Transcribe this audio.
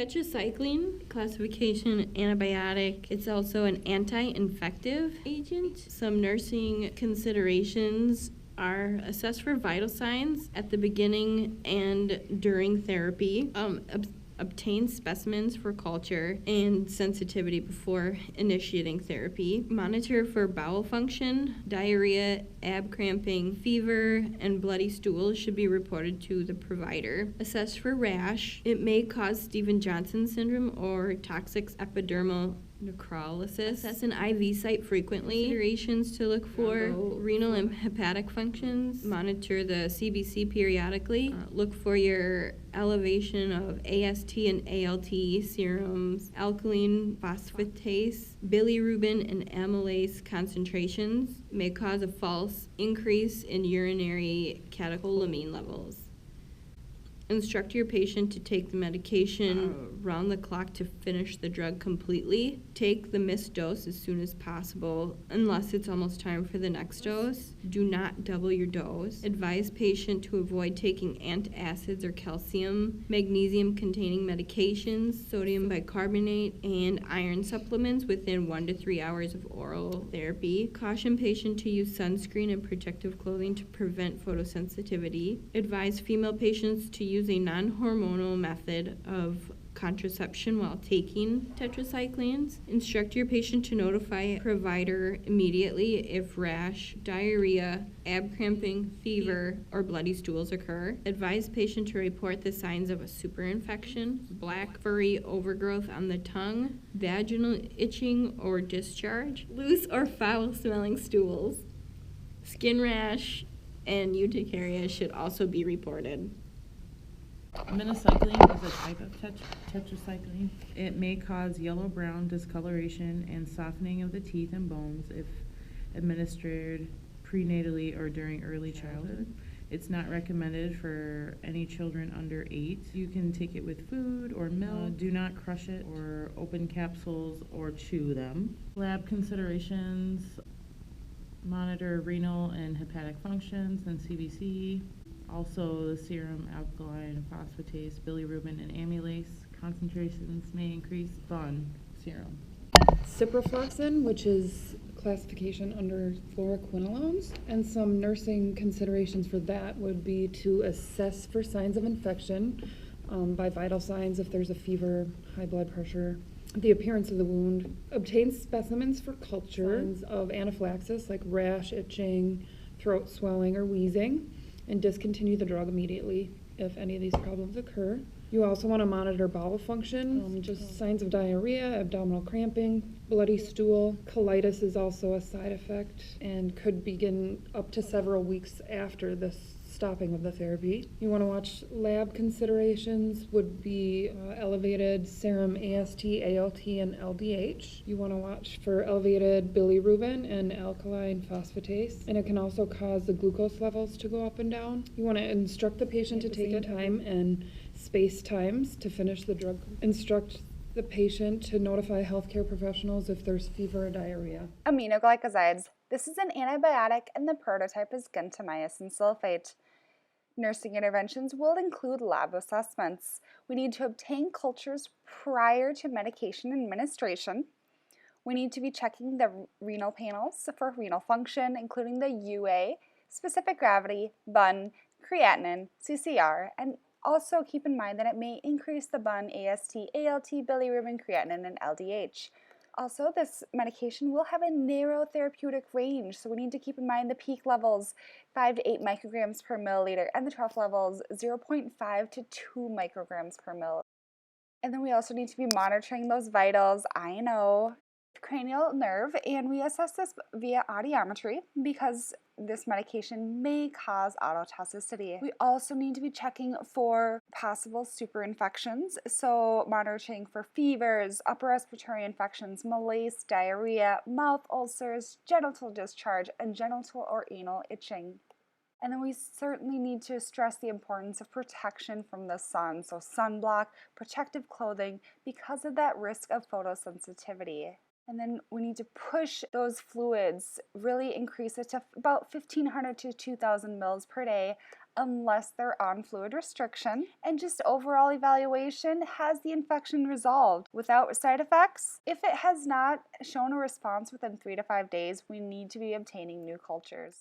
Tetracycline, classification antibiotic. It's also an anti-infective agent. Some nursing considerations are assess for vital signs at the beginning and during therapy. Obtain specimens for culture and sensitivity before initiating therapy. Monitor for bowel function, diarrhea, ab cramping, fever, and bloody stools should be reported to the provider. Assess for rash. It may cause Stevens-Johnson syndrome or toxic epidermal necrolysis. Assess an IV site frequently. Considerations to look for: renal and hepatic functions. Monitor the CBC periodically. Look for your elevation of AST and ALT serums, alkaline phosphatase, bilirubin, and amylase concentrations. May cause a false increase in urinary catecholamine levels. Instruct your patient to take the medication round the clock to finish the drug completely. Take the missed dose as soon as possible, unless it's almost time for the next dose. Do not double your dose. Advise patient to avoid taking antacids or calcium, magnesium-containing medications, sodium bicarbonate, and iron supplements within 1 to 3 hours of oral therapy. Caution patient to use sunscreen and protective clothing to prevent photosensitivity. Advise female patients to use a non-hormonal method of contraception while taking tetracyclines. Instruct your patient to notify provider immediately if rash, diarrhea, ab cramping, fever, or bloody stools occur. Advise patient to report the signs of a superinfection, black furry overgrowth on the tongue, vaginal itching or discharge, loose or foul-smelling stools. Skin rash and urticaria should also be reported. Minocycline is a type of tetracycline. It may cause yellow-brown discoloration and softening of the teeth and bones if administered prenatally or during early childhood. It's not recommended for any children under 8. You can take it with food or milk. Do not crush it or open capsules or chew them. Lab considerations: monitor renal and hepatic functions and CBC. Also, the serum alkaline phosphatase, bilirubin, and amylase concentrations may increase. Bun serum. Ciprofloxacin, which is classification under Fluoroquinolones, and some nursing considerations for that would be to assess for signs of infection by vital signs if there's a fever, high blood pressure, the appearance of the wound. Obtain specimens for culture, signs of anaphylaxis like rash, itching, throat swelling, or wheezing, and discontinue the drug immediately if any of these problems occur. You also want to monitor bowel function, just signs of diarrhea, abdominal cramping, bloody stool. Colitis is also a side effect and could begin up to several weeks after the stopping of the therapy. You want to watch lab considerations would be elevated serum AST, ALT, and LDH. You want to watch for elevated bilirubin and alkaline phosphatase, and it can also cause the glucose levels to go up and down. You want to instruct the patient to take a time and space times to finish the drug. Instruct the patient to notify healthcare professionals if there's fever or diarrhea. Aminoglycosides. This is an antibiotic and the prototype is gentamicin sulfate. Nursing interventions will include lab assessments. We need to obtain cultures prior to medication administration. We need to be checking the renal panels for renal function, including the UA, specific gravity, BUN, creatinine, CCR, and also keep in mind that it may increase the BUN, AST, ALT, bilirubin, creatinine, and LDH. Also, this medication will have a narrow therapeutic range, so we need to keep in mind the peak levels, 5 to 8 micrograms per milliliter, and the trough levels, 0.5 to 2 micrograms per milliliter. And then we also need to be monitoring those vitals, INO, cranial nerve, and we assess this via audiometry because this medication may cause ototoxicity. We also need to be checking for possible superinfections, so monitoring for fevers, upper respiratory infections, malaise, diarrhea, mouth ulcers, genital discharge, and genital or anal itching. And then we certainly need to stress the importance of protection from the sun, so sunblock, protective clothing, because of that risk of photosensitivity. And then we need to push those fluids, really increase it to about 1,500 to 2,000 mils per day unless they're on fluid restriction, and just overall evaluation, has the infection resolved without side effects? If it has not shown a response within 3 to 5 days, we need to be obtaining new cultures.